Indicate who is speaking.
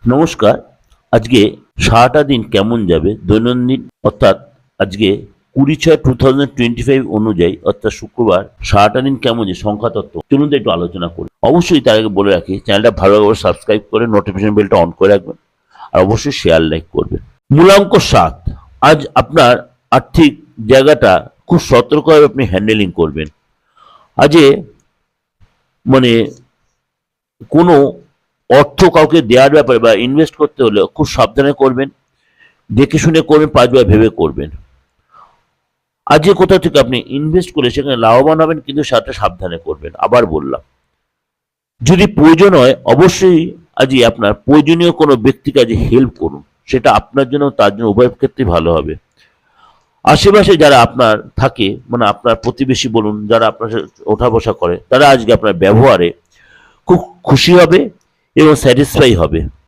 Speaker 1: নমস্কার। আজকে সারাটা দিন কেমন যাবে দৈনন্দিন অর্থাৎ আজকে 20/6/2025 অনুযায়ী অর্থাৎ শুক্রবার সারাটা দিন কেমন যে সংখ্যা তত্ত্ব চলুন তো একটু আলোচনা করি। অবশ্যই তার আগে বলে রাখি চ্যানেলটা ভালোভাবে সাবস্ক্রাইব করে নোটিফিকেশন বেলটা অন করে রাখবেন আর অবশ্যই শেয়ার লাইক করবেন। মূলাঙ্ক 7। আজ আপনার আর্থিক জায়গাটা খুব সতর্কভাবে আপনি হ্যান্ডেলিং করবেন। আজকে মানে কোনো অর্থ কাউকে দেওয়ার ব্যাপারে বা ইনভেস্ট করতে হলে খুব সাবধানে করবেন, দেখে শুনে করবেন, 5 বার ভেবে করবেন। আজকে কোথাও থেকে আপনি ইনভেস্ট করে সেখানে লাভবান হবেন, কিন্তু সাথে সাবধানে করবেন। আবার বললাম, যদি প্রয়োজন হয় অবশ্যই আজকে আপনার প্রয়োজনীয় কোনো ব্যক্তিকে আজকে হেল্প করুন, সেটা আপনার জন্য তার জন্য উভয় ক্ষেত্রেই ভালো হবে। আশেপাশে যারা আপনার থাকে মানে আপনার প্রতিবেশী বলুন, যারা আপনার সাথে ওঠা বসা করে, তারা আজকে আপনার ব্যবহারে খুব খুশি হবে এবং স্যাটিসফাই হবে।